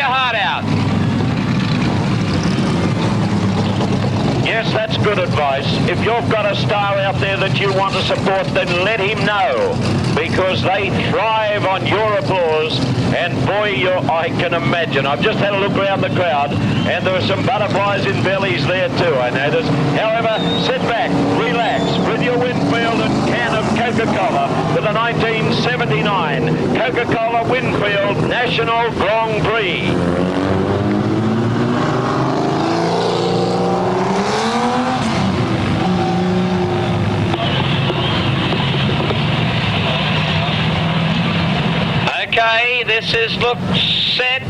heart out. Yes, that's good advice. If you've got a star out there that you want to support, then let him know, because they thrive on your applause. And boy, I can imagine. I've just had a look around the crowd, and there are some butterflies in bellies there too, I notice. However, sit back, relax, with your Winfield and can of Coca-Cola for the 1979 Coca-Cola Winfield National Grand Prix. Okay, this is look set.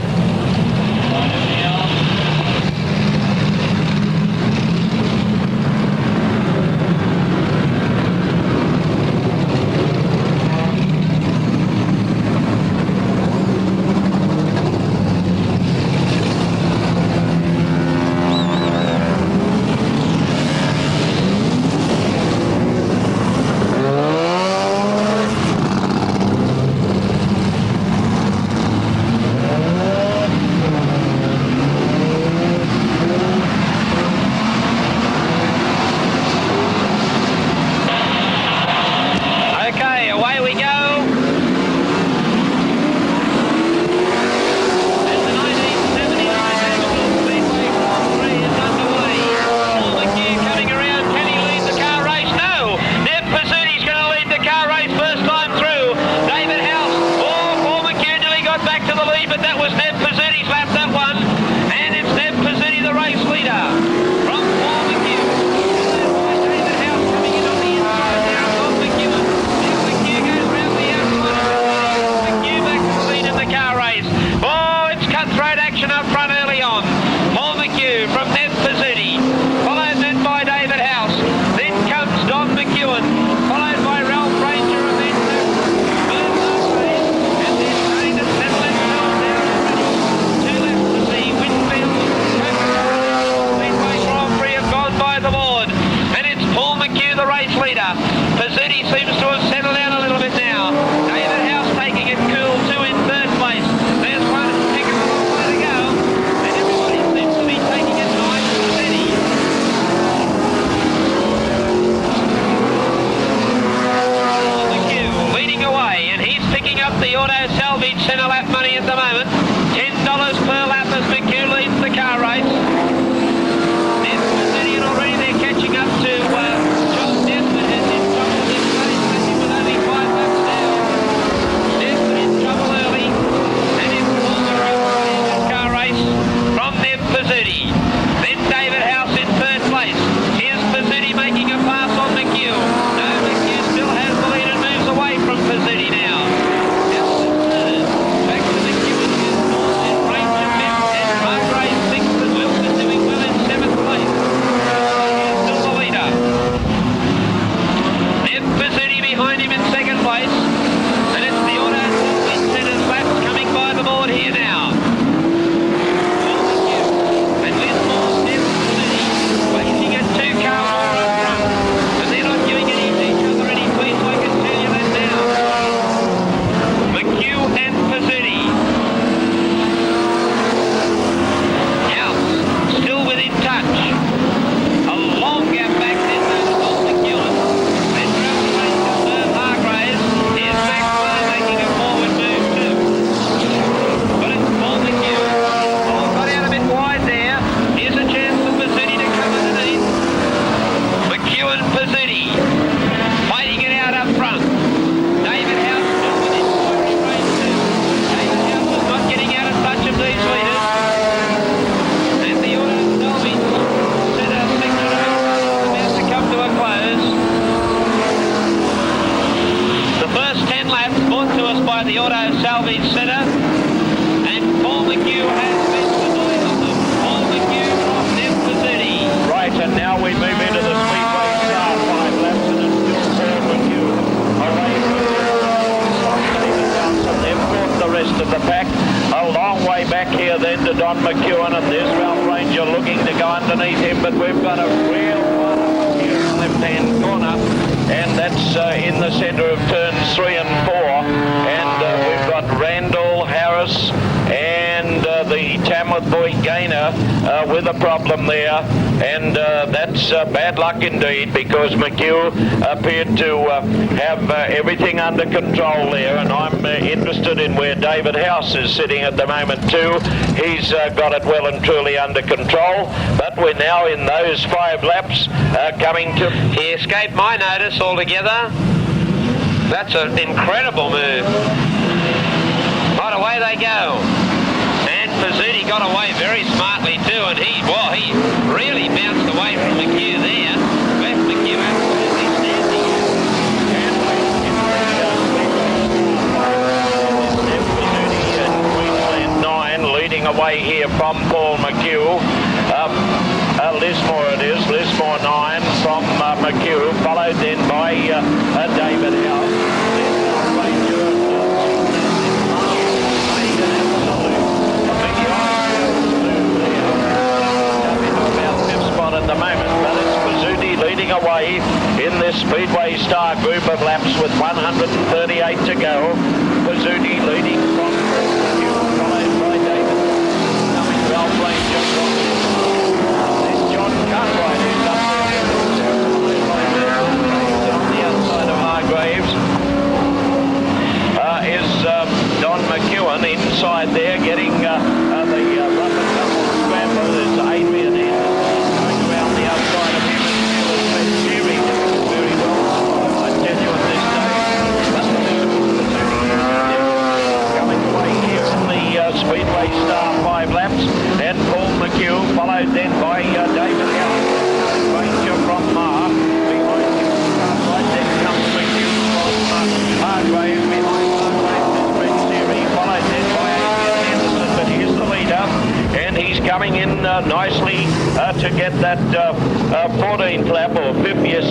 with a problem there, and that's bad luck indeed, because McHugh appeared to have everything under control there, and I'm interested in where David House is sitting at the moment too. He's got it well and truly under control, but we're now in those 5 laps coming to... He escaped my notice altogether. That's an incredible move. Right, away they go. And Pizzuti got away very smartly too, and he really bounced away from McHugh there. Left McHugh absolutely standing. Queensland 9 leading away here from Paul McHugh. Lismore it is, Lismore 9 from McHugh, followed then by David House. At the moment, but it's Pizzuti leading away in this Speedway Star group of laps with 138 to go. Pizzuti leading from followed by David. Coming well played John This John Cartwright who's up there on the outside of Hargraves. Is Don McEwen inside there getting the rough and tumble scramble. There's Adrian Speedway Star 5 laps, and Paul McHugh followed then by David House. Ranger from Mar behind him. Right then comes McHugh from Hargraves behind Hargraves is Brett Seary, followed then by Adrian Anderson, but here's the leader, and he's coming in nicely to get that 14th lap or 50th.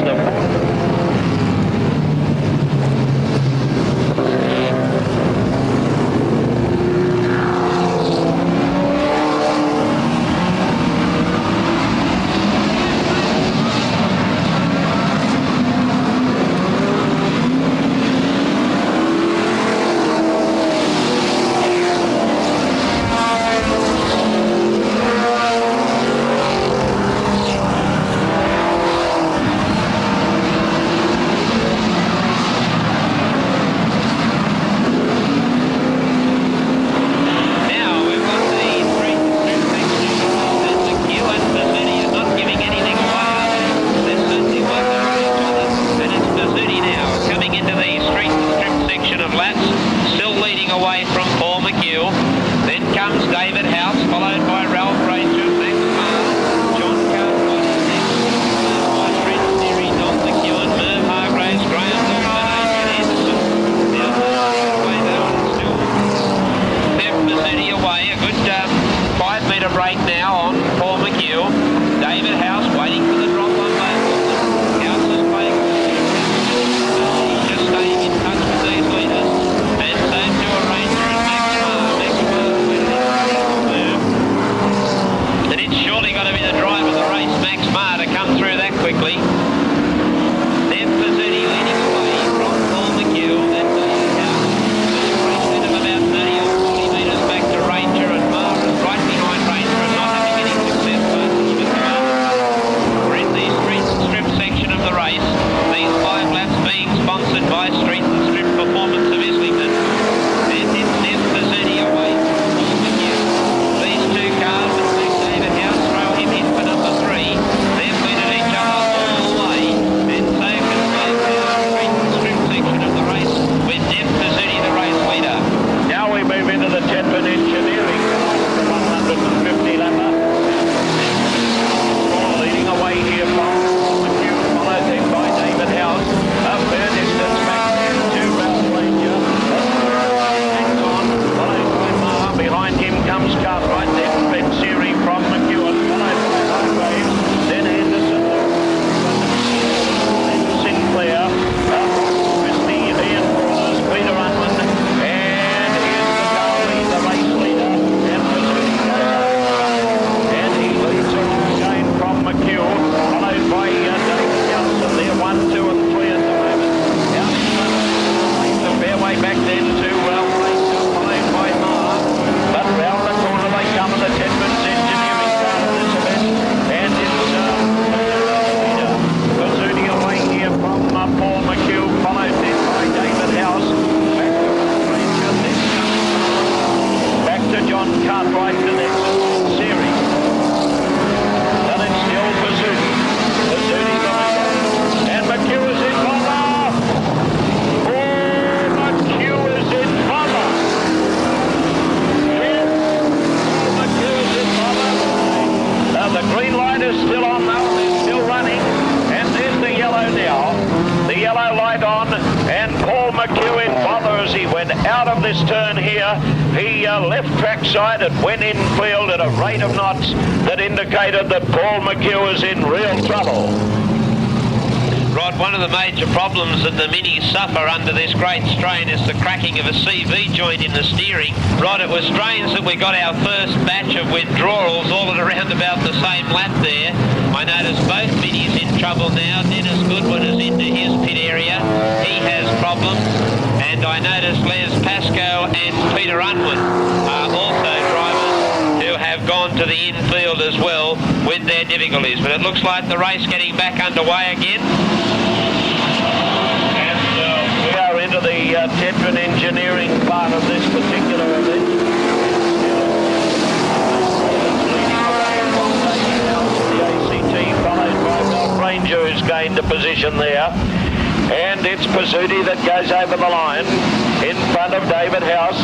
Just staying in touch with these leaders, and same to a Ranger and out of this turn here. He left trackside and went infield at a rate of knots that indicated that Paul McHugh is in real trouble. Rod, one of the major problems that the Minis suffer under this great strain is the cracking of a CV joint in the steering. Rod, it was strange that we got our first batch of withdrawals all at around about the same lap there. I noticed both Minis in trouble now. Dennis Goodwin is into his pit area. He has problems. And I noticed Les Pascoe and Peter Unwin are also drivers who have gone to the infield as well with their difficulties. But it looks like the race getting back underway again. We are into the Tetron engineering part of this particular event. The ACT followed by Ralph Ranger, who's gained a position there. And it's Pizzuti that goes over the line in front of David House.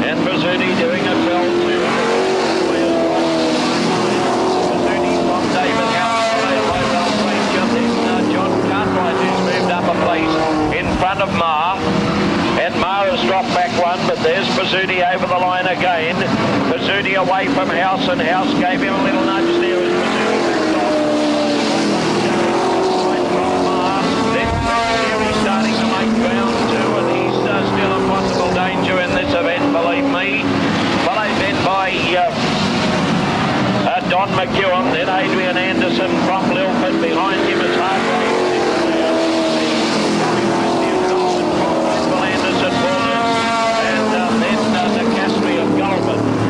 And Pizzuti doing it well too. Pizzuti from David House, followed by Ralph Ranger. Then John Cartwright, who's moved up a place in front of Ma. And Ma has dropped back one, but there's Pizzuti over the line again. Pizzuti away from House, and House gave him a little nudge there as Pizzuti backed off. Right from Ma. Then Series starting to make ground too, and he's still a possible danger in this event, believe me. Followed then by Don McEwen, then Adrian Anderson from Lilford. Behind him is Hargrave.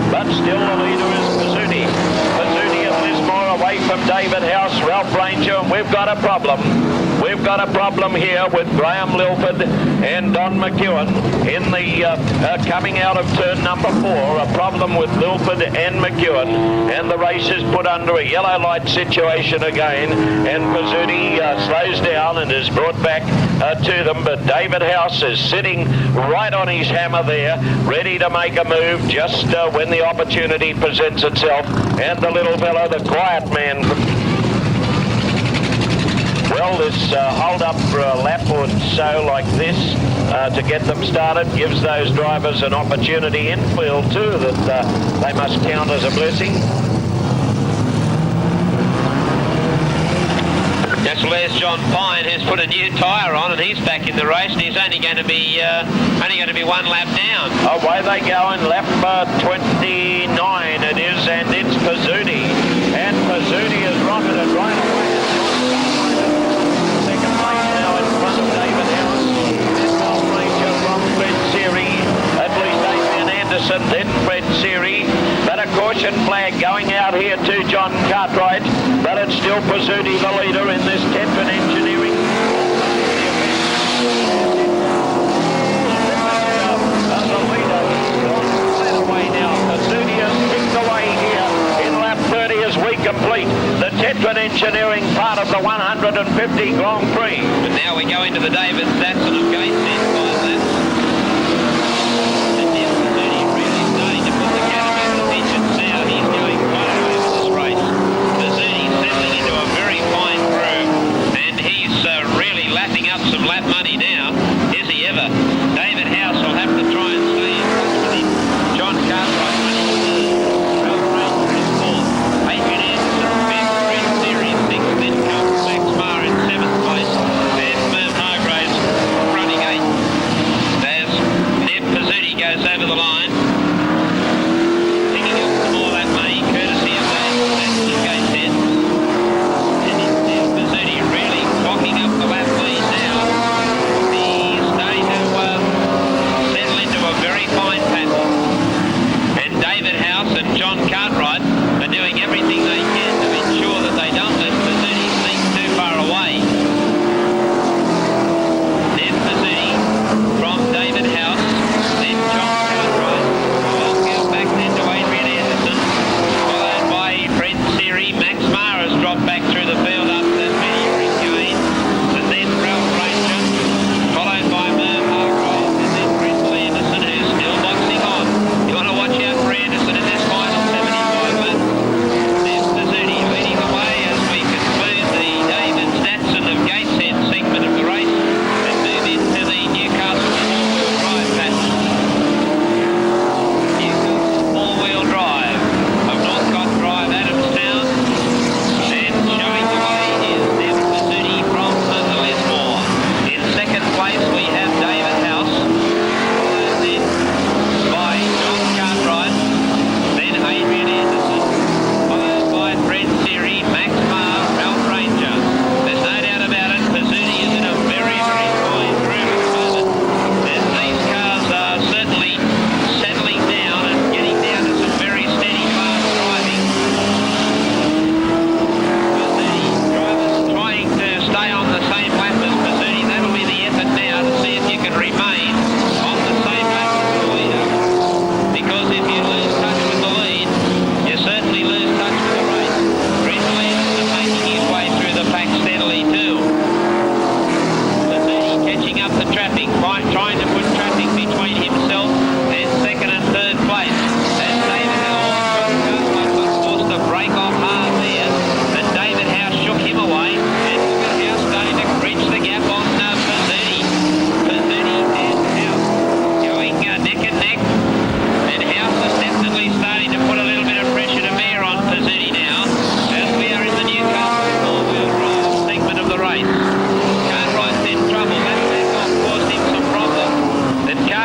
But still the leader is Pizzuti. Pizzuti and Lismore away from David House, Ralph Ranger, and we've got a problem. We've got a problem here with Graham Lilford and Don McEwen in the coming out of turn number 4. A problem with Lilford and McEwen, and the race is put under a yellow light situation again, and Pizzuti slows down and is brought back to them, but David House is sitting right on his hammer there, ready to make a move just when the opportunity presents itself. And the little fellow, the quiet man. Well, this hold up for a lap or so like this to get them started gives those drivers an opportunity infield too that they must count as a blessing. Yes, well, there's John Pine, who's put a new tyre on, and he's back in the race, and he's only going to be one lap down. Away they go in lap 29 it is, and it's Pizzuti. And Pizzuti has rocketed right away. Second place now in front of David House. Then Ralph Ranger from Fred Seary. At least Adrian Anderson, then Fred Seary. But a caution flag going out here to John Cartwright. But it's still Pizzuti the leader in this Tetron engineering. The leader gone right away now. Pizzuti has kicked away here in lap 30 as we complete the Tetron engineering part of the 150 Grand Prix. But now we go into the David Statson of Gates in 5 laps. And is Pizzuti really starting to put the cat about the pigeons now? He's going quite away with this race. Pizzuti settling into a very fine groove, and he's really lapping up some lap money now. Is he ever? David House will have to try and stay in touch with him. John Cartwright running third. Ralph Ranger is fourth. Adrian Anderson fifth. Fred Series sixth. Then comes Max Maher in 7th place. And Merv Hargraves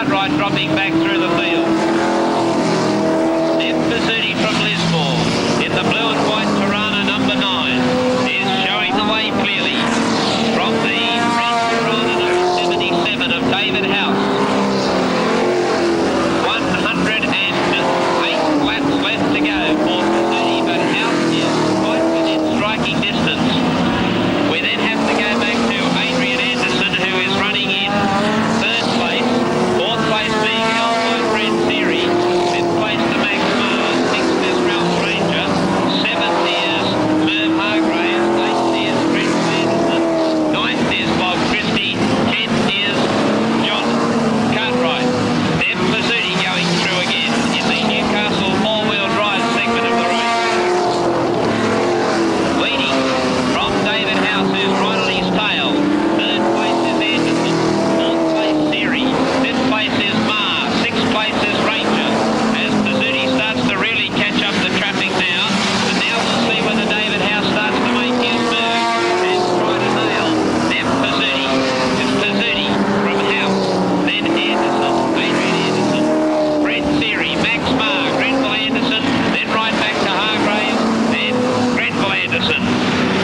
Cartwright dropping back through the field. Neb Bazzuti from Lismore in the blue and white Tirana number 9 is showing the way clearly from the red Tirana number 77 of David House. 108 laps left to go for Bazzuti, but House is quite within striking distance. We then have to go back to Adrian Anderson, who is running in third place. Fourth place being held by Fred Seary. Fifth place to Max Mars. Sixth is Ralph Ranger. Seventh is Merv Hargraves. Eighth is Chris Anderson. Ninth is Bob Christie. Tenth is John Cartwright. Neb Bazzuti going through again in the Newcastle all-wheel drive segment of the race. Leading from David House, who's right on his tail. Third place is Anderson. Fourth place Seary. Fifth place is Marr. Sixth place is Ranger. As Bazzuti starts to really catch up the traffic now. And now we'll see whether David House starts to make his move and try to nail Neb Bazzuti. It's Bazzuti from House. Then Anderson. Adrian Anderson. Fred Seary. Max Marr. Grenville Anderson. Then right back to Hargraves. Then Grenville Anderson.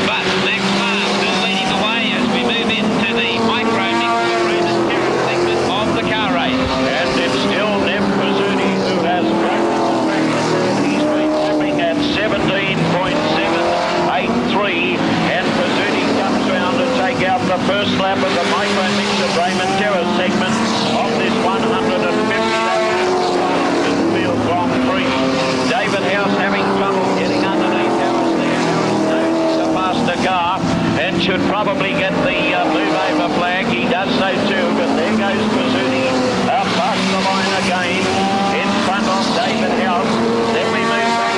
But Max Marr still leading the way as we move into the micro mix Raymond Terrace segment of the car race. And it's still Neb Bazzuti who has broken the track record. He's been tipping at 17.783, and Bazzuti comes round to take out the first lap of the micro mix of Raymond Terrace segment of this 150-lap Field Grand Prix. David House having trouble getting underneath Harris there. Harris knows he's a faster car and should probably get the move over flag. He does so too, but there goes Bazzuti past the line again in front of David House. Then we move back.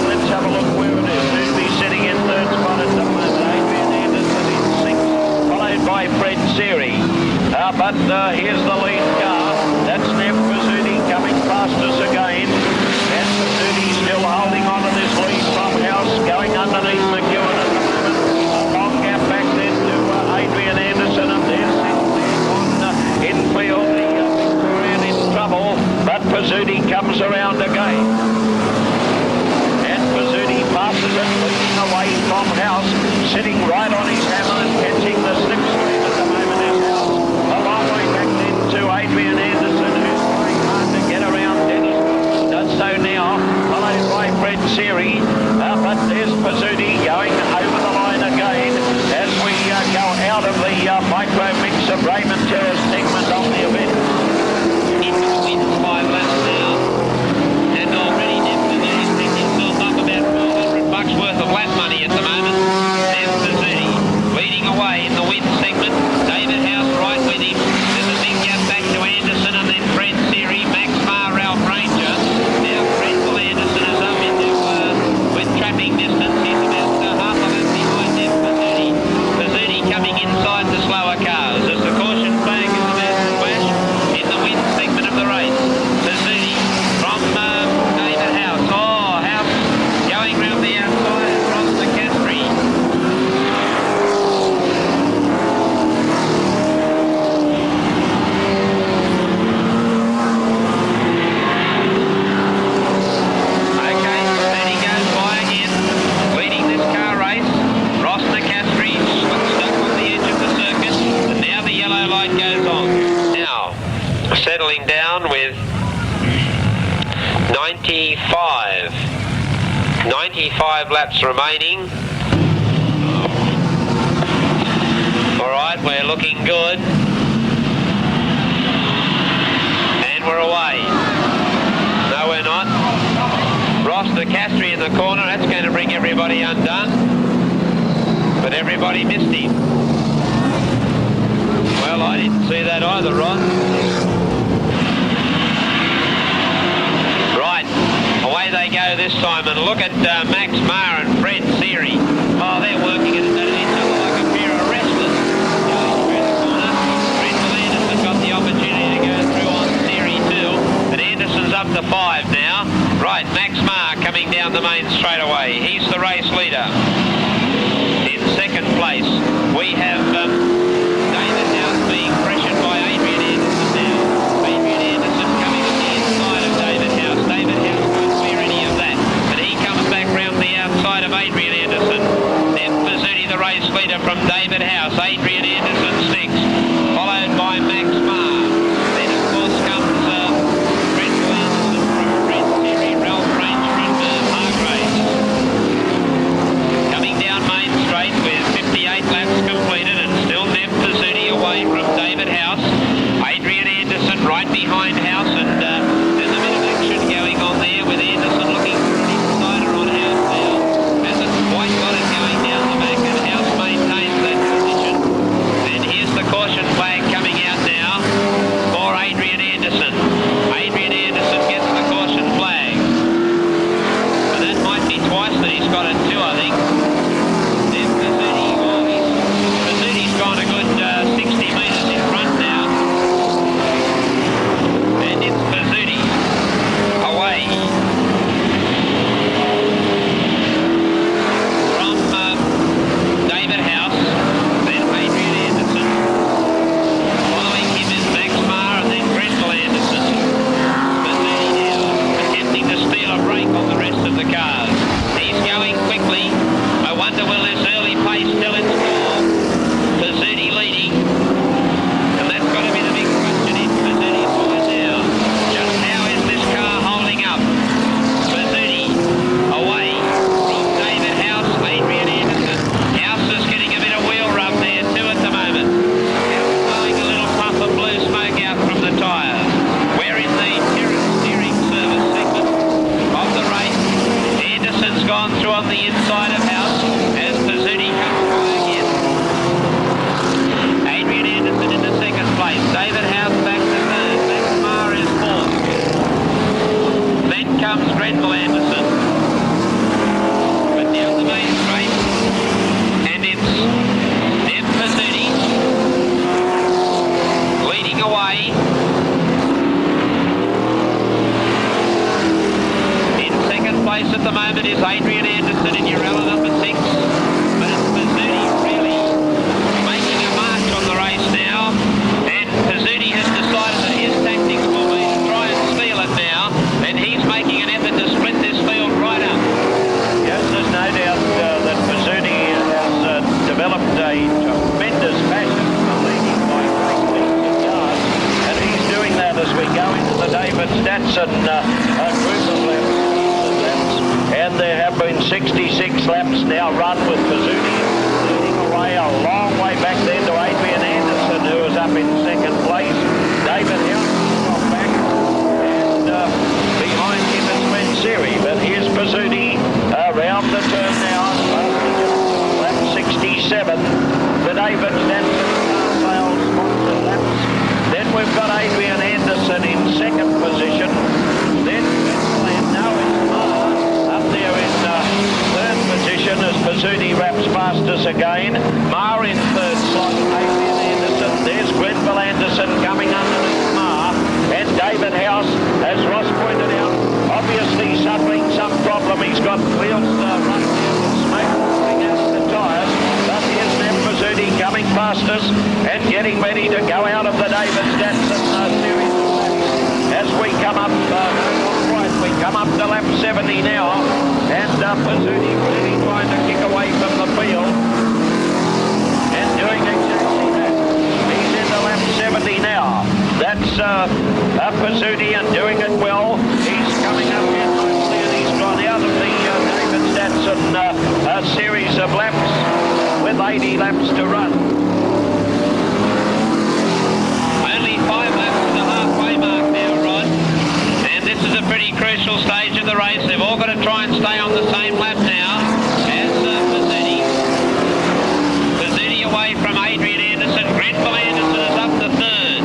Let's have a look where it is. Who'll be sitting in third spot at the moment? Adrian Anderson in sixth, followed by Fred Seary. But here's the lead car. That's Neb Bazzuti coming past us again. And Bazzuti still holding on to this lead from House, going underneath McEwen at the moment. A long gap back then to Adrian Anderson, and there's on infield. The Victorian in trouble, but Bazzuti comes around again. And Bazzuti passes it, leading away from House, sitting right on his hammer and catching the slipstream at the moment is House. A long way back then to Adrian Anderson, who's trying hard to get around Dennis. Does so now, followed by Fred Seary. But there's Bazzuti going over the line again as we go out of the micro mix of Raymond Terrace segment of the event. Into the wind, 5 laps now. And already Neb Bazzuti picked himself up about $400 worth of lap money at the moment. Neb Bazzuti leading away in the wind segment. David House right with him. There's a big gap back to Anderson, and then Fred Seary, Max Marr, Ralph Ranger. Now Grenville Anderson is up into with trapping distance. He's about half a lap behind Neb Bazzuti. Bazzuti coming inside the slower cars as the caution flag is about to flash in the wind segment of the race. Bazzuti from David House. Oh, House going round the outside across the Castry. Okay, Bazzuti goes by again, leading this car race. Ross Nicastri stuck on the edge of the circuit, and now the yellow light goes on. Now, settling down with 95 laps remaining. All right, we're looking good. And we're away. No, we're not. Ross Nicastri in the corner. That's going to bring everybody undone. But everybody missed him. Well, I didn't see that either, Ross. Right, away they go this time, and look at Max Marr and Fred Seary. Oh, they're working at each other like a pair of wrestlers. Going through the corner. Grenville Anderson got the opportunity to go through on Seary too, but Anderson's up to 5 now. Right, Max Marr coming down the main straightaway. He's the race leader. In second place, we have David House being pressured by Adrian Anderson now. In second place at the moment is Adrian Anderson in Urella number 6. But it's Pizzuti really making a march on the race now. And Pizzuti has decided that his tactics will be to try and steal it now. And he's making an effort to split this field right up. Yes, there's no doubt that Pizzuti has developed a tremendous passion for leading by great leaps and yards, and he's doing that as we go into the David Statson group of laps. And there have been 66 laps now run with Pizzuti leading away a long way back then to Adrian Anderson, who was up in second place. David House got back, and behind him is Manseri. But here's Pizzuti around the turn now, lap 67. The David Statson car sales sponsored laps. Then we've got Adrian Anderson in second position. Then now it's up there in third position as Pizzuti wraps past us again. Ma in third slot, Adrian Anderson. There's Grenville Anderson coming underneath Ma. And David House, as Ross pointed out, obviously suffering some problem. He's got wheels running down with smoke pouring out of the tyres. But here's Ned Pizzuti coming past us and getting ready to go out of the David Statson series of laps. As we come up, we come up to lap 70 now, and Pizzuti really trying to kick away from the field and doing exactly that. He's into lap 70 now. That's Pizzuti and doing it well. He's coming up here nicely, and he's gone out of the David Statson series of laps with 80 laps to run. Only 5 laps to the halfway mark now, Rod. And this is a pretty crucial stage of the race. They've all got to try and stay on the same lap now as Pizzuti. Pizzuti away from Adrian Anderson. Grenville Anderson is up to third.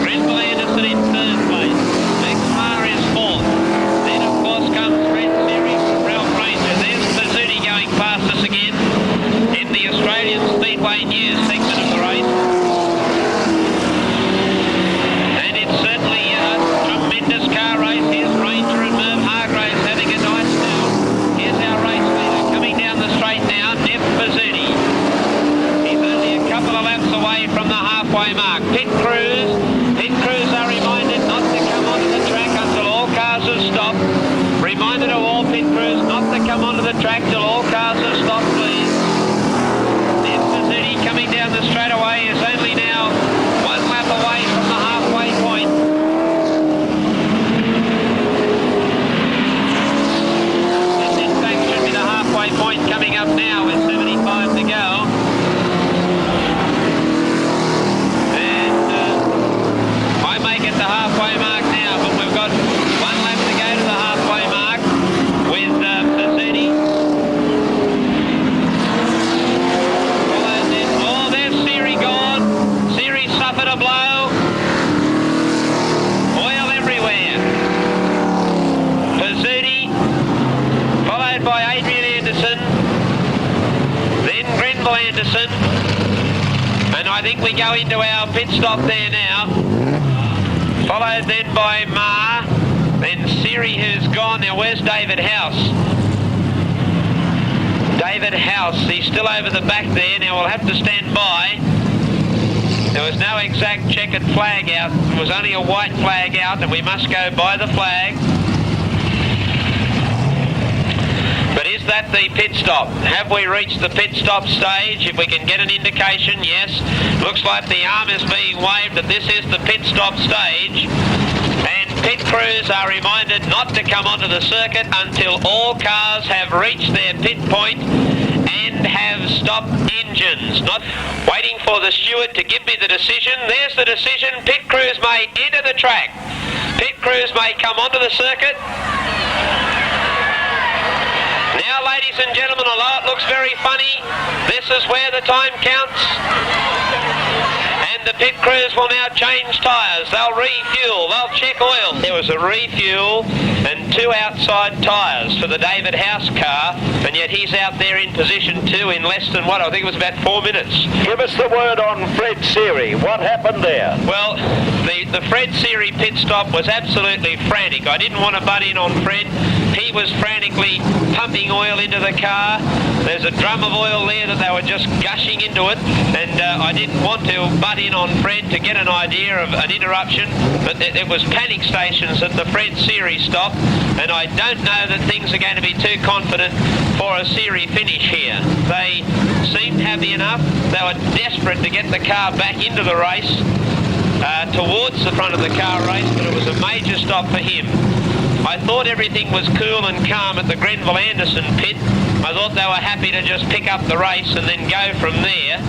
Grenville Anderson in third place. Next car is fourth. Then of course comes Red Series from Ralph Ranger. There's Pizzuti going past us again in the Australian Speedway News segment of the race. And it's certainly a tremendous car race. Here's Ranger and Merv Hargraves having a nice now. Here's our race leader coming down the straight now, Nev Pizzuti. He's only a couple of laps away from the halfway mark. Pit crews are reminded not to come onto the track until all cars have stopped. Reminder to all pit crews not to come onto the track till all cars have stopped, please. Nev Pizzuti coming down the straightaway is only now 1 lap away from the halfway point. This in fact should be the halfway point coming up now with 75 to go. And I may get the halfway mark now, but we've got 1 lap to go to the halfway mark with Pizzuti. Oh, there's Siri gone. Siri suffered a blow. Oil everywhere. Pizzuti, followed by Adrian Anderson, then Grenville Anderson, and I think we go into our pit stop there now. Followed then by Ma, then Siri, who's gone. Now where's David House? David House, he's still over the back there. Now we'll have to stand by. There was no exact checkered flag out. There was only a white flag out, and we must go by the flag. But is that the pit stop? Have we reached the pit stop stage? If we can get an indication, yes. Looks like the arm is being waved that this is the pit stop stage. And pit crews are reminded not to come onto the circuit until all cars have reached their pit point and have stopped engines. Not waiting for the steward to give me the decision. There's the decision. Pit crews may enter the track. Pit crews may come onto the circuit. Now, ladies and gentlemen, although it looks very funny, this is where the time counts. And And the pit crews will now change tyres. They'll refuel, they'll check oil. There was a refuel and 2 outside tyres for the David House car, and yet he's out there in position 2 in less than what? I think it was about 4 minutes. Give us the word on Fred Seary. What happened there? Well, the Fred Seary pit stop was absolutely frantic. I didn't want to butt in on Fred. He was frantically pumping oil into the car. There's a drum of oil there that they were just gushing into it, and I didn't want to butt in on Fred to get an idea of an interruption, but it was panic stations at the Fred Seary stop, and I don't know that things are going to be too confident for a Seary finish here. They seemed happy enough. They were desperate to get the car back into the race, towards the front of the car race, but it was a major stop for him. I thought everything was cool and calm at the Grenville Anderson pit. I thought they were happy to just pick up the race and then go from there.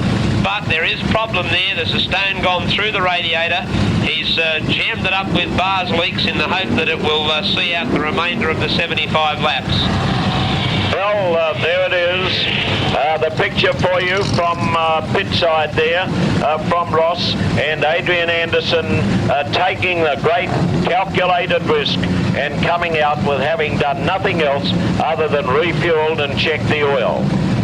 But there is a problem there. There's a stone gone through the radiator. He's jammed it up with bars leaks in the hope that it will see out the remainder of the 75 laps. Well, there it is. The picture for you from pit side there, from Ross and Adrian Anderson taking the great calculated risk and coming out with having done nothing else other than refueled and checked the oil.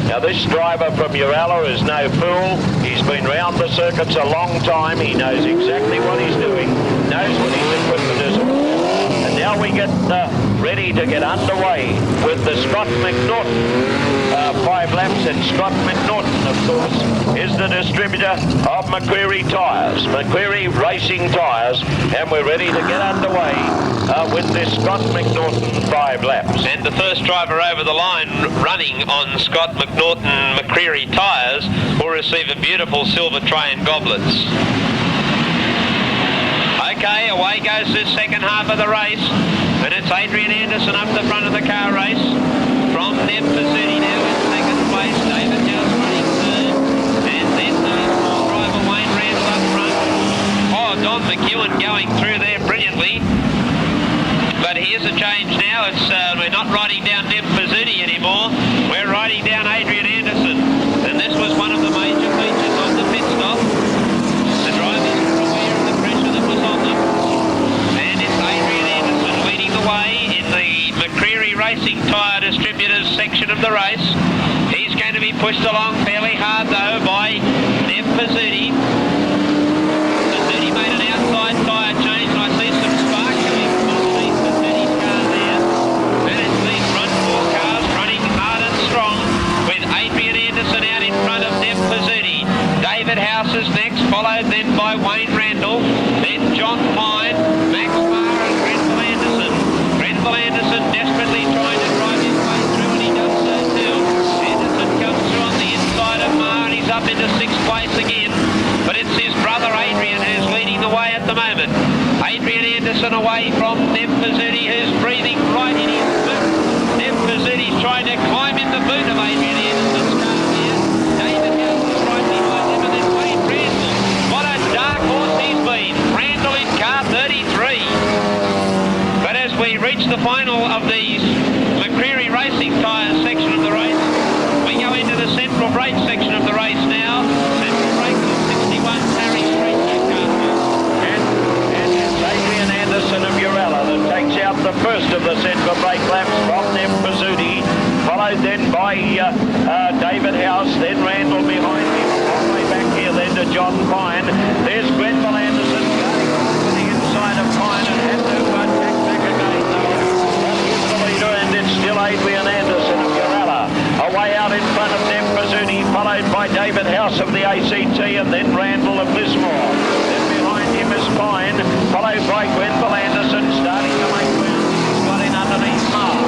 Now this driver from Uralla is no fool. He's been round the circuits a long time. He knows exactly what he's doing, knows what his equipment is. And now we get ready to get underway with the Scott McNaughton 5 laps, and Scott McNaughton, of course, is the distributor of McQuarrie tyres, McQuarrie Racing Tyres, and we're ready to get underway with this Scott McNaughton 5 laps. And the first driver over the line running on Scott McNaughton McQuarrie tyres will receive a beautiful silver tray and goblets. Okay, away goes this second half of the race, and it's Adrian Anderson up the front of the car race. From Neb Pizzuti now in second place, David House running third, and then the small driver Wayne Randall up front. Oh, Don McEwen going through there brilliantly. But here's a change now. It's we're not riding down Neb Pizzuti anymore. We're riding down Adrian Anderson, and this was one of the major features of the pit stop. The drivers were aware of the pressure that was on them, and it's Adrian Anderson leading the way in the McQuarrie Racing Tyre Distributors section of the race. He's going to be pushed along fairly hard though by Neb Pizzuti. Pizzuti made an outside tyre change, and I see some spark coming underneath Pizzuti's car there. And it's these front 4 cars running hard and strong with Adrian Anderson out in front of Neb Pizzuti. David House is next, followed then by Wayne Randall, then John Pine, Max Marr and Grenville Anderson. Grenville Anderson desperately trying to drive his way through, and he does so too. Anderson comes through on the inside of Marr, and he's up into 6th place again. But it's his brother Adrian who's leading the way at the moment. Adrian Anderson away from Neb Pizzuti, who's breathing right in his boot. Neb Pizzuti's trying to climb in the boot of Adrian Anderson's car here. David House is right behind him, and then Wayne Randall. What a dark horse he's been. Randall in car 33. But as we reach the final of the McQuarrie Racing Tyres section of the race, we go into the central brake section of the race now. Central brake on 61 Harry Street, Newcastle. And it's Adrian Anderson of Uralla that takes out the first of the central brake laps from Neb Pizzuti, followed then by David House, then Randall behind him, all the way back here then to John Pine. There's Grenville Anderson going to the inside of Pine and had to tack back again though. That is the leader, and it's still Adrian Anderson of Uralla. Away out in front of Neb Pizzuti, followed by David House of the ACT, and then Randall of Lismore. Then behind him is Pine, followed by Grenville Anderson, starting to make ground. He's got in underneath Marr.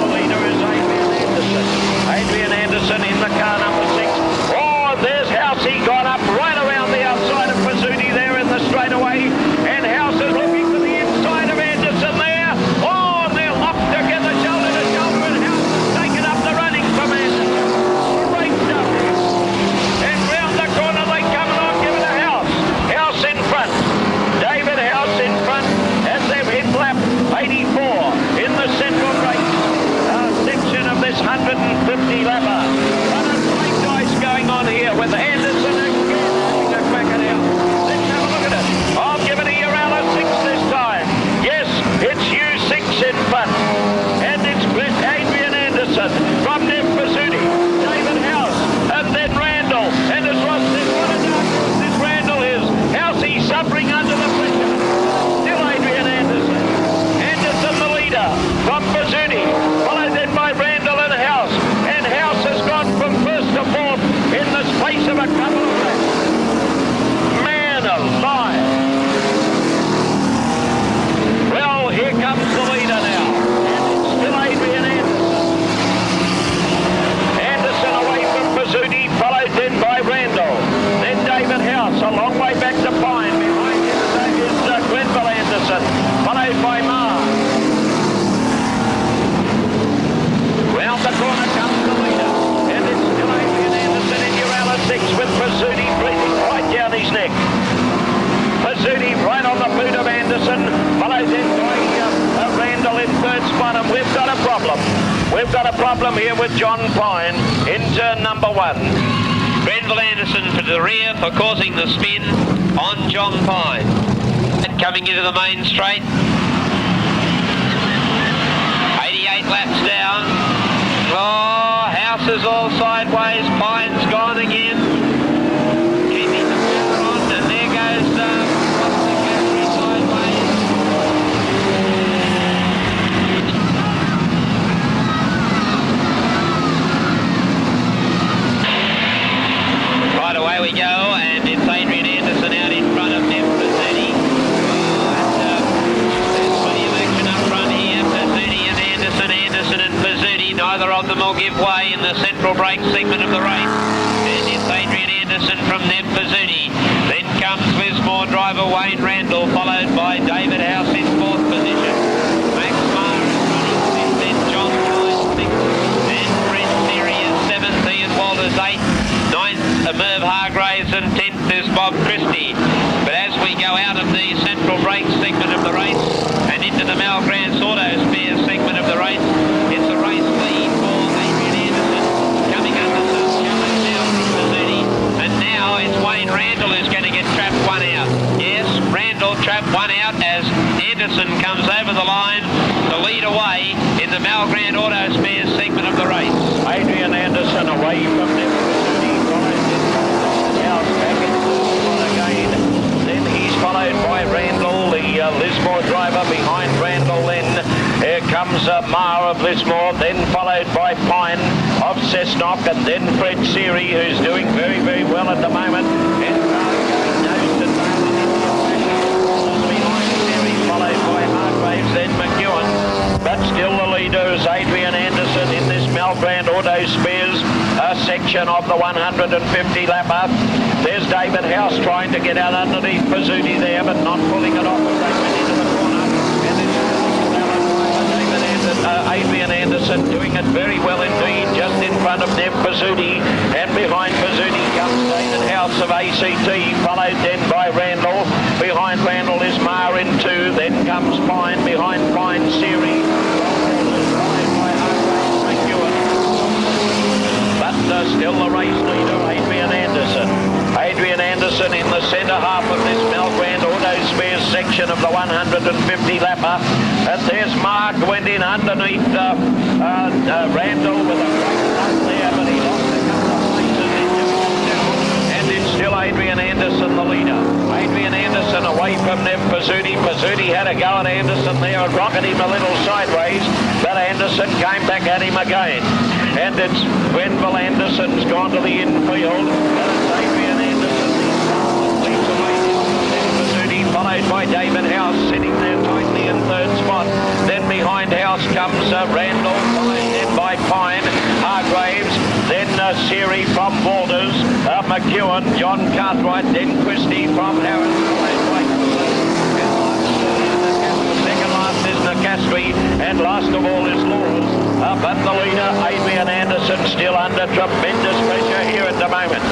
The leader is Adrian Anderson. Adrian Anderson in the car number 6. Oh, there's House. He got up right around the outside of Pizzuti there in the straightaway, and House is looking for the inside of Anderson there. Oh, and they're locked together, shoulder to shoulder, and House has taken up the running from Anderson. Great stuff. we've got a problem here with John Pine in turn number 1. Grenville Anderson to the rear for causing the spin on John Pine. And coming into the main straight. 88 laps down. Oh, House is all sideways. Pine's gone again. Keeping the power on, and there goes Gary sideways. Right, away we go, and it's Adrian Anderson out in front of Nev Pizzuti. There's plenty of action up front here. Pizzuti and Anderson and Pizzuti. Neither of them will give way in the central brake segment of the race. And it's Adrian Anderson from Nev Pizzuti. Then comes Lismore driver Wayne Randall, followed by David House in 4th position. Max Maher is running 5th, then John Pine 6th, and Fred Siri is 7th, Ian Walters 8th, 9th Merv Hargraves, and 10th is Bob Christie. But as we go out of the central brake segment of the race and into the Malgrance Auto Spare segment of the race, it's a race lead for Adrian Anderson coming under some challenge now from Pizzuti, and now it's Wayne Randall who's going to get trapped 1 out. Yes, Randall trapped 1 out as Anderson comes over the line to lead away in the Malgrance Auto Spare segment of the race. Adrian Anderson away from them. Back in again. Then he's followed by Randall, the Lismore driver behind Randall. Then here comes Maher of Lismore, then followed by Pine of Cessnock, and then Fred Siri, who's doing very, very well at the moment. And nose to tail behind Siri, followed by Hargraves, then McEwen. But still the leader is Adrian Anderson in this Malgrance Auto Spares section of the 150 lapper. There's David House trying to get out underneath Pizzuti there, but not pulling it off as they went into the corner. And it's Adrian Anderson doing it very well indeed, just in front of Nev Pizzuti, and behind Pizzuti comes David House of ACT, followed then by Randall. Behind Randall is Maher in 2, then comes Pine, behind Pine Siri. But still the race leader, Adrian Anderson. Adrian Anderson in the centre half of this Malgrance Auto Spares section of the 150 lapper. And there's Mark went in underneath Randall with a great run there, but he lost a couple of places into and it's still Adrian Anderson the leader. Adrian Anderson away from Nev Pizzuti. Pizzuti had a go at Anderson there and rocketed him a little sideways, but Anderson came back at him again. And it's Grenville Anderson's gone to the infield. And it's Adrian Anderson leads away from Pizzuti, followed by David House sitting there tightly in 3rd spot. Then behind House comes Randall, followed then by Pine, Hargraves, then Siri from Walters, McEwen, John Cartwright, then Christie from Harris, second last is Newcastle, and last of all is Laws. But the leader, Adrian Anderson, still under tremendous pressure here at the moment.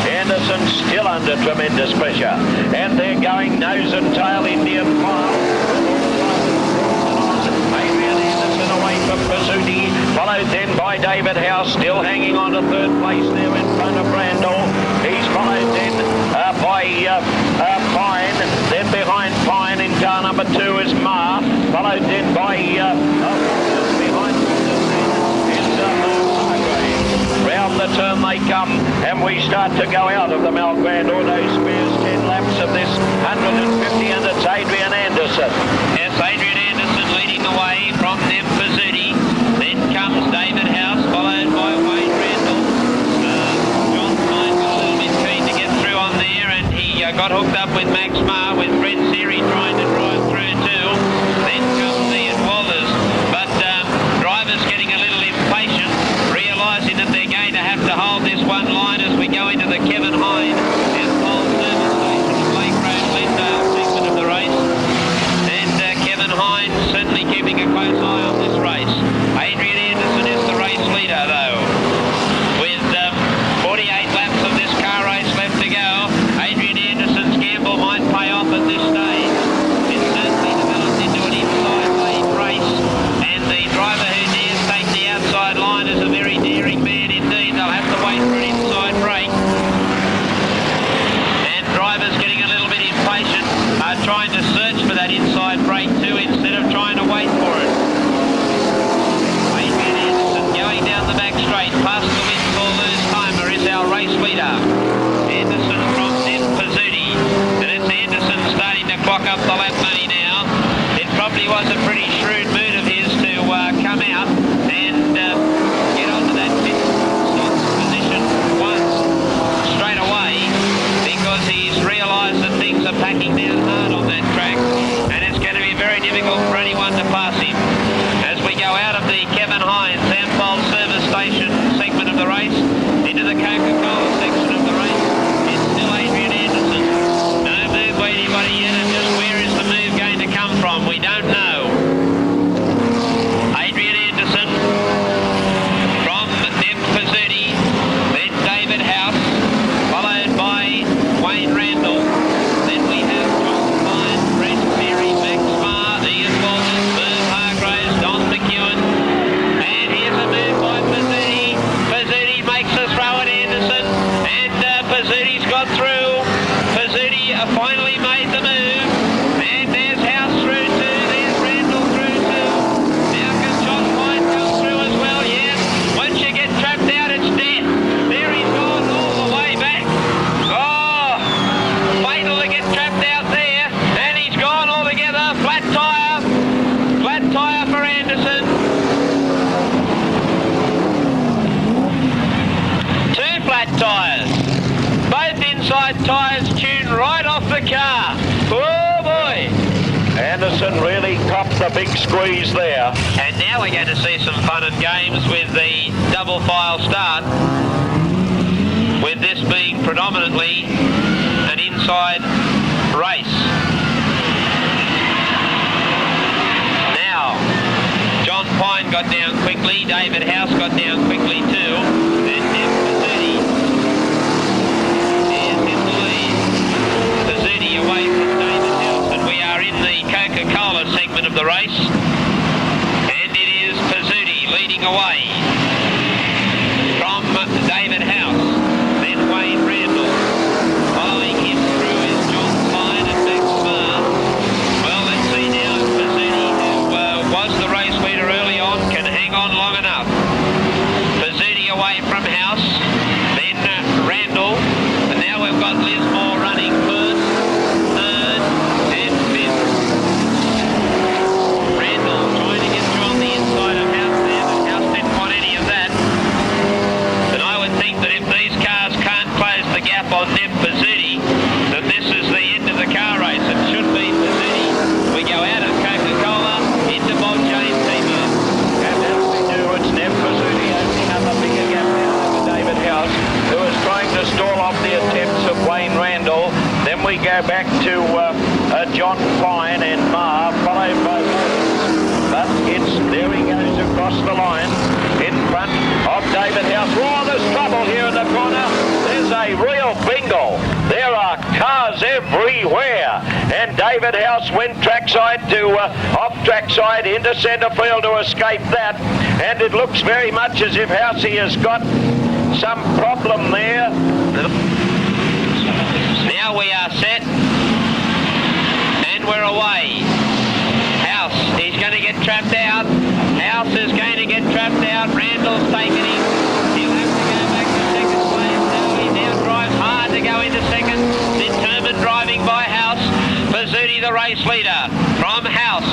Anderson still under tremendous pressure. And they're going nose and tail Indian file. Adrian Anderson away from Pizzuti, followed then by David House, still hanging on to 3rd place there in front of Randall. He's followed then by Pine, then behind Pine in car number 2 is Maher, followed then by behind round the turn they come, and we start to go out of the Malgrance Auto Spares 10 laps of this 150, and it's Adrian Anderson. Yes, Adrian Anderson leading the way from Nev Pizzuti. Then comes David House, followed by Wayne Randall. John Pine was a little bit keen to get through on there, and he got hooked up with Max Maher, with Fred Siri trying to drive through too. Then comes Ian Walters. But drivers getting a little impatient, realising that they're going to have to hold this one line as we go into the Kevin Hine and Paul service station, the Blake Road Glendale segment of the race. And trying to search for that inside brake too instead of trying to wait for it. Adrian Anderson going down the back straight past the win for loose timer is our race leader. Anderson from Nip Pizzuti, and it's Anderson starting to clock up the lap money now. It probably was a pretty shrewd move of his to come out and get onto that fifth position once straight away, because he's realised that things are packing down hard on that track, and it's going to be very difficult for anyone to pass him. As we go out of the Kevin Hines Ampol service station segment of the race into the Coca-Cola section of the race, it's still Adrian Anderson. No move by anybody yet, and just where is the move going to come from? We don't know. Adrian Anderson from Nip Pizzuti, then David House, followed by Wayne Randall. Then we have John Pine, Brent Perry, Max Marr, Ian Walters, Merv Hargraves, Don McEwen. And here's a move by Pizzuti. Pizzuti makes a throw at Anderson, and Pizzuti's got through. Pizzuti finally made the move, and there's House through too, there's Randall through too. Now can John Pine come through as well? Yes. Once you get trapped out, it's death. There he's gone all the way back. Oh, fatal to get trapped out there, and he's gone altogether. Flat tyre for Anderson. Two flat tyres. Both inside tyres tuned right off the car. Oh boy. Anderson really copped the big squeeze there. And now we're going to see some fun and games with the double file start, with this being predominantly an inside race. Now, John Pine got down quickly, David House got down quickly too, and Nip Pizzuti is in the lead. Pizzuti away from David House, and we are in the Coca-Cola segment of the race, and it is Pizzuti leading away from David House, then Wayne Randall. Following him through is John Pine and Max Marr. Well, let's see now if Pizzuti, who was the race leader early on, can hang on long enough. Pizzuti away from House, then Randall, and now we've got Lismore running first, third, and fifth. Randall trying to get through on the inside of House there, but House didn't want any of that. And I would think that if these cars can't close the gap on Nip Pizzuti, that this is the end of the car race. It should be Pizzuti. We go out of Coca-Cola into Bob James Teamer. And as we do, it's Nip Pizzuti opening up a bigger gap now over David House, who is trying to stall off the attempts of Wayne Randall. Then we go back to John Pine and Marr, followed by Walters. But there he goes across the line in front of David House. Oh, there's trouble here in the corner. There's a real bingle. There are cars everywhere. And David House went trackside to off trackside into centre field to escape that. And it looks very much as if Housey has got some problem there. Now we are set, and we're away. House, he's going to get trapped out. House is going to get trapped out. Randall's taken him. He'll have to go back to second place. He now drives hard to go into second. Determined driving by House. Pizzuti the race leader from House,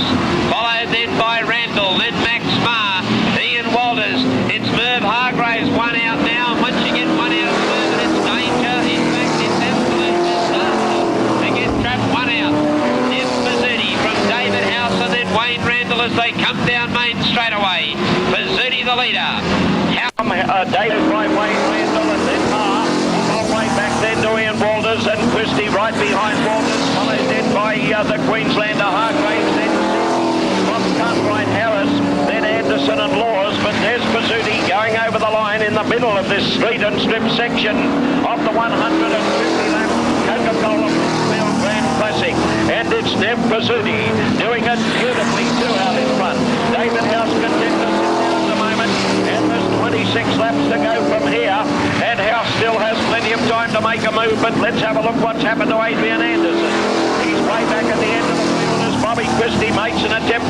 followed then by Randall, then Max Marr, Ian Walters. It's Merv Hargraves, one out now. And once you get one out of Merv, it's danger. In fact, it's absolute disaster to get trapped one out. Nip Pizzuti from David House, and then Wayne Randall as they come down main straight away. Pizzuti the leader. David by Wayne Randall, and then Marr. All the way back then to Ian Walters, and Christie right behind Walters, followed then by the Queenslander Hargraves, then from Cartwright Harris, then Anderson and Laws. But there's Pizzuti going over the line in the middle of this street and strip section of the 150 lap Coca-Cola Grand Classic. And it's Nip Pizzuti doing it beautifully too out in front. David House continues to sit down at the moment, and there's 26 laps to go from here, and House still has plenty of time to make a move. But let's have a look what's happened to Adrian Anderson. He's way back at the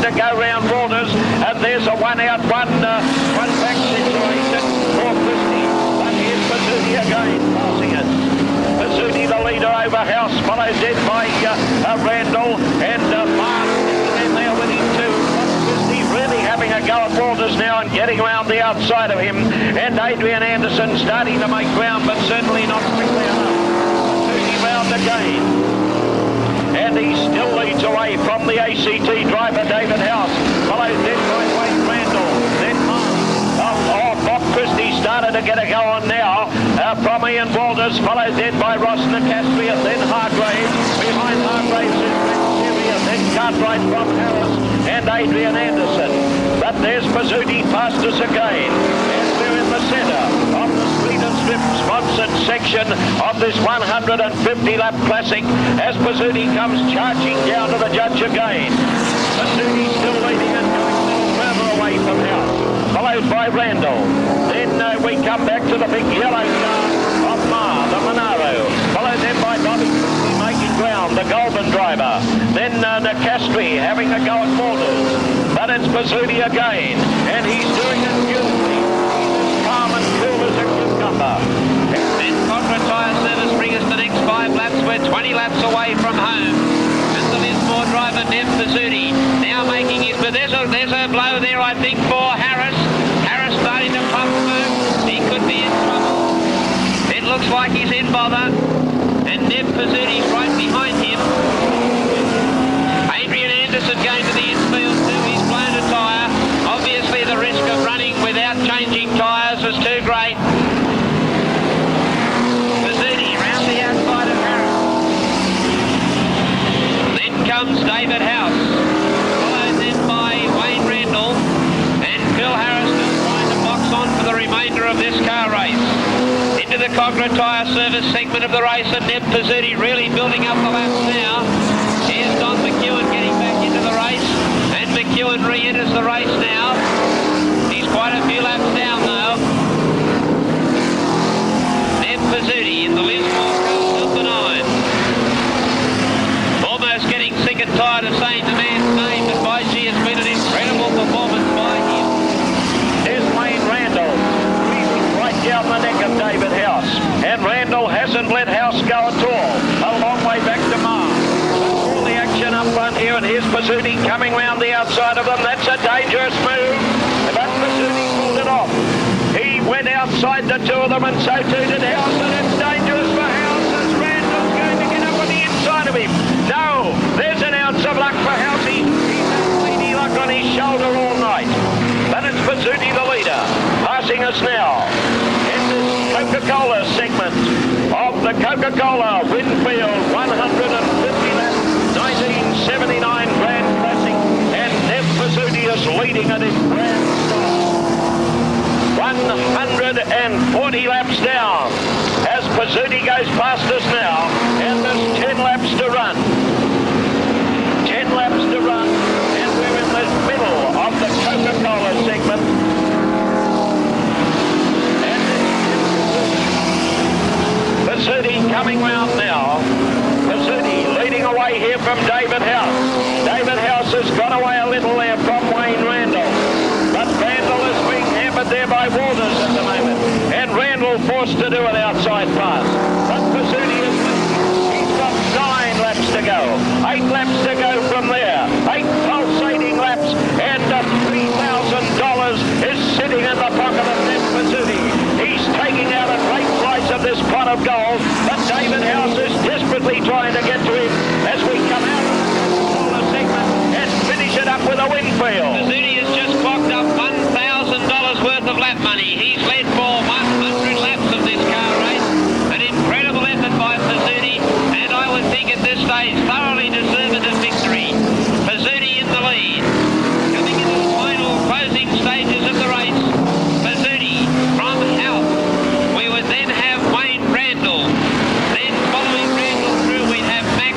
to go round Waters, and there's a one out, one back situation for Christie. But here's Pizzuti again, passing it. Pizzuti the leader over House, followed then by Randall and Mark, and they're winning too. Christie really having a go at Waters now and getting around the outside of him, and Adrian Anderson starting to make ground, but certainly not quickly enough. Pizzuti round again. And he still leads away from the ACT driver, David House. Followed then by Wayne Randall. Then Bob Christie started to get a go on now from Ian Walters. Followed then by Ross Newcastle, then Hargraves. Behind Hargraves is Brett Sevier. Then Cartwright from Harris and Adrian Anderson. But there's Pizzuti past us again. And we're in the centre of the Street and Strip sponsored section of this 150-lap classic as Pizzuti comes charging down to the judge again. Pizzuti still leading and going a little further away from House, followed by Randall. Then we come back to the big yellow car of the Monaro, followed then by Bobby Christie making ground, the Golden driver. Then Nacastri having a go at Waters. But it's Pizzuti again, and he's doing it beautifully. He's as calm and cool as a cucumber. Then Cochrane Tyre Service bring us the next 5 laps. We're 20 laps away from home. And the Lismore driver, Nev Pizzuti, now making his... But there's a blow there, I think, for Harris. Harris starting to pump smoke. He could be in trouble. It looks like he's in bother. And Nev Pizzuti's right behind him. Adrian Anderson going to the infield too. He's blown a tyre. Obviously the risk of running without changing tyres was too great. Pizzuti round the outside of Harris. Then comes David House, followed then by Wayne Randall, and Phil Harris still trying to box on for the remainder of this car race. Into the Cochrane Tyre Service segment of the race, and Nev Pizzuti really building up the laps now. Here's Don McEwen getting back into the race, and McEwen re-enters the race now. He's quite a few laps down though. Nev Pizzuti in the Lismore Super 9. Almost getting sick and tired of saying the man's name, but by gee, it's been an incredible performance by him. There's Wayne Randall, right down the neck of David House, and Randall hasn't let House go at all. A long way back to Mark. All the action up front here, and here's Pizzuti coming round the outside of them. That's a dangerous move, but Pizzuti pulled it off. He went outside the two of them, and so too did House, and it's dangerous for House as Randall's going to get up on the inside of him. No, there's an ounce of luck for House. He's had lady luck on his shoulder all night. But it's Pizzuti the leader, passing us now in this Coca-Cola segment of the Coca-Cola Winfield 150 lap 1979 Grand Classic, and Nev Pizzuti is leading it in grand style. 140 laps down as Pizzuti goes past us now, and there's 10 laps to run. 10 laps to run, and we're in the middle of the Coca-Cola segment. And Pizzuti coming round now. Pizzuti leading away here from David House. David House has got away a little there from Wayne Randall. But Randall is being hampered there by Walters at the moment. And Randall forced to do an outside pass. But Pizzuti is leading. He's got 9 laps to go. 8 laps to go from there. 8 pulsating laps. And $3,000 is sitting in the pocket of Nev Pizzuti. He's taking out a great slice of this pot of gold. But David House is desperately trying to get to him as we come out of the Coca-Cola segment and finish it up with a Winfield. Pizzuti has just clocked up $1,000 worth of lap money. He's led for 100 laps of this car race. An incredible effort by Pizzuti, and I would think at this stage thoroughly deserved of victory. Pizzuti in the lead. Coming into the final closing stages of the race, Pizzuti from House. We would then have Wayne Randall. Then following Randall through, we'd have Max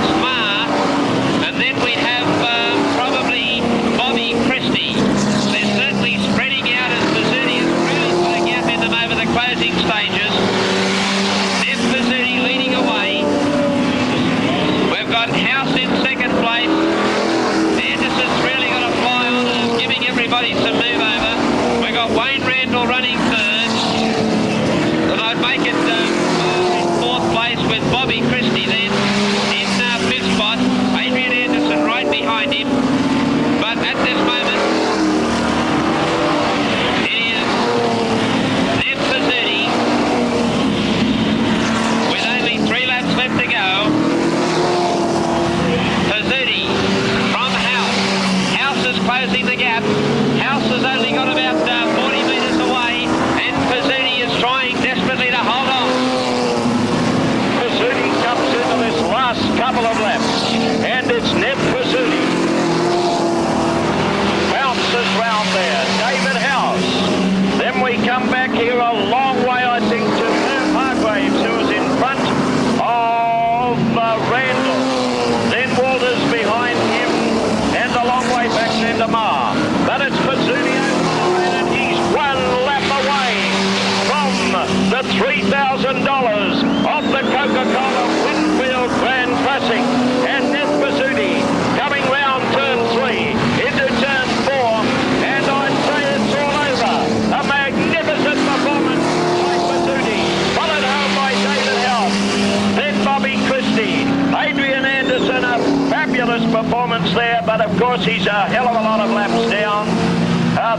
fabulous performance there, but of course he's a hell of a lot of laps down.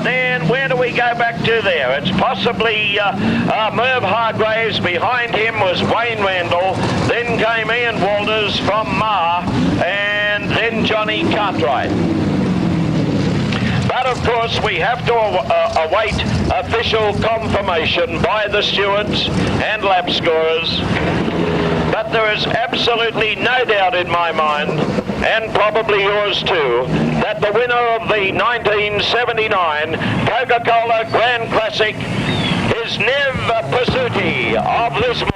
Then where do we go back to there? It's possibly Merv Hargraves. Behind him was Wayne Randall. Then came Ian Walters from Ma, and then Johnny Cartwright. But of course we have to await official confirmation by the stewards and lap scorers. But there is absolutely no doubt in my mind, and probably yours too, that the winner of the 1979 Coca-Cola Grand Classic is Nev Pasuti of Lismore.